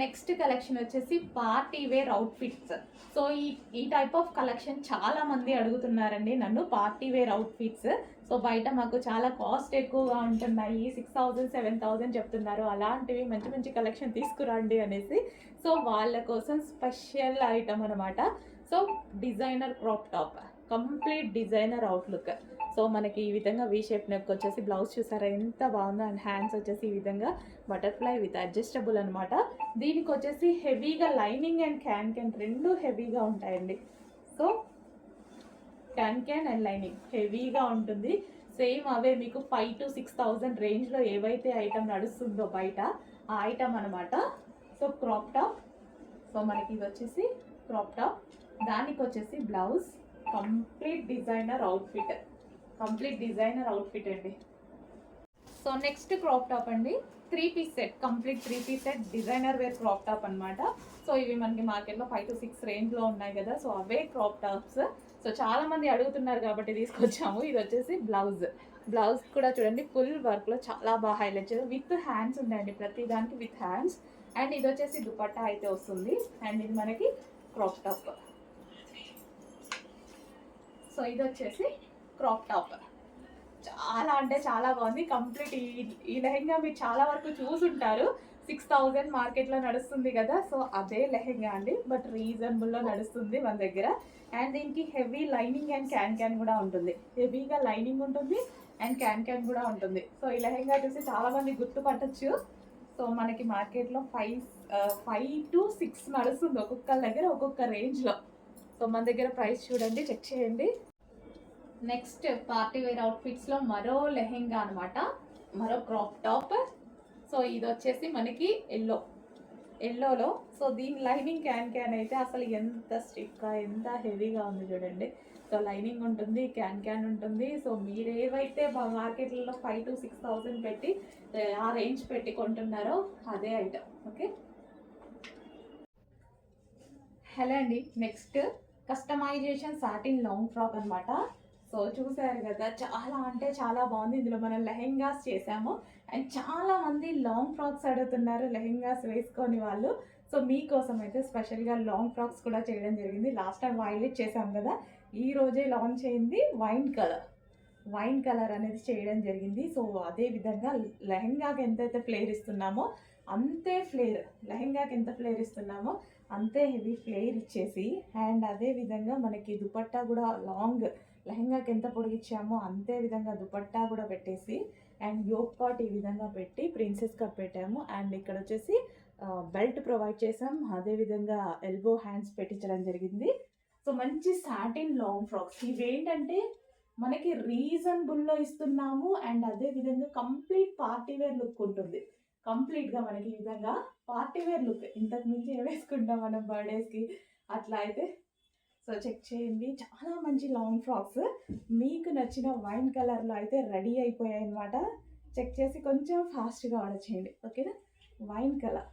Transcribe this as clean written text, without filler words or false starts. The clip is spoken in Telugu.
నెక్స్ట్ కలెక్షన్ వచ్చేసి పార్టీ వేర్ అవుట్ఫిట్స్. సో ఈ టైప్ ఆఫ్ కలెక్షన్ చాలా మంది అడుగుతున్నారండి నన్ను, పార్టీ వేర్ అవుట్ఫిట్స్. సో బయట మాకు చాలా కాస్ట్ ఎక్కువగా ఉంటున్నాయి, 6,000 7,000 చెప్తున్నారు, అలాంటివి మంచి మంచి కలెక్షన్ తీసుకురండి అనేసి. సో వాళ్ళ కోసం స్పెషల్ ఐటమ్ అనమాట. So designer crop top, complete designer outlook. So మనకి ఈ విధంగా వీ షేప్ నెక్ వచ్చేసి, బ్లౌజ్ చూసారా ఎంత బాగుందో, అండ్ హ్యాండ్స్ వచ్చేసి ఈ విధంగా బటర్ఫ్లై విత్ అడ్జస్టబుల్ అనమాట. దీనికి వచ్చేసి హెవీగా లైనింగ్ అండ్ క్యాన్ రెండు హెవీగా ఉంటాయండి. సో క్యాన్ అండ్ లైనింగ్ హెవీగా ఉంటుంది. సేమ్ అవే మీకు 5,000 to 6,000 రేంజ్లో ఏవైతే ఐటమ్ నడుస్తుందో బయట, ఆ ఐటమ్ అనమాట. So crop top. సో మనకి ఇది వచ్చేసి క్రాప్ టాప్, దానికి వచ్చేసి blouse, complete designer outfit, complete designer outfit అండి. సో నెక్స్ట్ క్రాప్ టాప్ అండి, 3-piece set, complete 3-piece set designer wear crop top అనమాట. సో ఇవి మనకి మార్కెట్లో 5 to 6 రేంజ్లో ఉన్నాయి కదా, సో అవే క్రాప్ టాప్స్. సో చాలా మంది అడుగుతున్నారు కాబట్టి తీసుకొచ్చాము. ఇది వచ్చేసి బ్లౌజ్. బ్లౌజ్ కూడా చూడండి ఫుల్ వర్క్లో చాలా బాగా హైలైట్ చేయాలి, విత్ హ్యాండ్స్ ఉన్నాయండి ప్రతి దానికి, విత్ హ్యాండ్స్. అండ్ ఇది వచ్చేసి దుపట్టా అయితే వస్తుంది, అండ్ ఇది మనకి క్రాప్ టాప్. సో ఇది వచ్చేసి క్రాప్ టాప్, చాలా అంటే చాలా బాగుంది. కంప్లీట్ ఈ లెహెంగా మీరు చాలా వరకు చూసుంటారు, 6,000 మార్కెట్లో నడుస్తుంది కదా. సో అదే లెహెంగా అండి, బట్ రీజనబుల్లో నడుస్తుంది మన దగ్గర. అండ్ దీనికి హెవీ లైనింగ్ అండ్ క్యాన్ కూడా ఉంటుంది, హెవీగా లైనింగ్ ఉంటుంది అండ్ క్యాన్ కూడా ఉంటుంది. సో ఈ లెహెంగా చూసి చాలామంది గుర్తుపట్టచ్చు. సో మనకి మార్కెట్లో 5 to 6 నడుస్తుంది, ఒక్కొక్క దగ్గర ఒక్కొక్క రేంజ్లో. సో మన దగ్గర ప్రైస్ చూడండి, చెక్ చేయండి. నెక్స్ట్ పార్టీ వేర్ అవుట్ఫిట్స్లో మరో లెహెంగా అనమాట, మరో క్రాప్ టాప్. సో ఇది వచ్చేసి మనకి ఎల్లోలో. సో దీని లైనింగ్ క్యాన్ అయితే అసలు ఎంత స్టిక్గా ఎంత హెవీగా ఉంది చూడండి. సో లైనింగ్ ఉంటుంది, క్యాన్ ఉంటుంది. సో మీరు ఏవైతే మార్కెట్లలో 5,000 to 6,000 పెట్టి ఆ రేంజ్ పెట్టి కొంటున్నారో అదే ఐటమ్. ఓకే, హలో అండి. Next customisation satin long frock అనమాట. సో చూసారు కదా, చాలా అంటే చాలా బాగుంది. ఇందులో మనం లెహెంగాస్ చేసాము, అండ్ చాలా మంది లాంగ్ ఫ్రాక్స్ అడుగుతున్నారు, లెహెంగాస్ వేసుకొని వాళ్ళు. సో మీకోసం అయితే స్పెషల్గా లాంగ్ ఫ్రాక్స్ కూడా చేయడం జరిగింది. లాస్ట్ టైం వైలెట్ చేసాం కదా, ఈ రోజే లాంచ్ అయింది వైన్ కలర్ అనేది చేయడం జరిగింది. సో అదే విధంగా లెహెంగాకి ఎంతైతే ఫ్లేర్ ఇస్తున్నామో అంతే ఫ్లేర్, లెహెంగాకి ఎంత ఫ్లేర్ ఇస్తున్నామో అంతే హెవీ ఫ్లేర్ ఇచ్చేసి, అండ్ అదే విధంగా మనకి దుపట్టా కూడా లాంగ్, లెహెంగాకి ఎంత పొడిగిచ్చామో అంతే విధంగా దుపట్టా కూడా పెట్టేసి, అండ్ యోక్ పార్ట్ ఈ విధంగా పెట్టి ప్రిన్సెస్ కట్ పెట్టాము. అండ్ ఇక్కడ వచ్చేసి బెల్ట్ ప్రొవైడ్ చేసాం, అదేవిధంగా ఎల్బో హ్యాండ్స్ పెట్టించడం జరిగింది. సో మంచి సాటిన్ లాంగ్ ఫ్రాక్స్ ఇవేంటంటే మనకి రీజనబుల్లో ఇస్తున్నాము, అండ్ అదే విధంగా కంప్లీట్ పార్టీ వేర్ లుక్ ఉంటుంది. కంప్లీట్గా మనకి ఈ విధంగా పార్టీ వేర్ లుక్, ఇంతకు మించి వేసుకుంటాం మనం బర్త్డేస్కి అట్లా అయితే. సో చెక్ చేయండి, చాలా మంచి లాంగ్ ఫ్రాక్స్ మీకు నచ్చిన వైన్ కలర్లో అయితే రెడీ అయిపోయాయి అనమాట. చెక్ చేసి కొంచెం ఫాస్ట్గా ఆర్డర్ చేయండి, ఓకేనా. Wine colour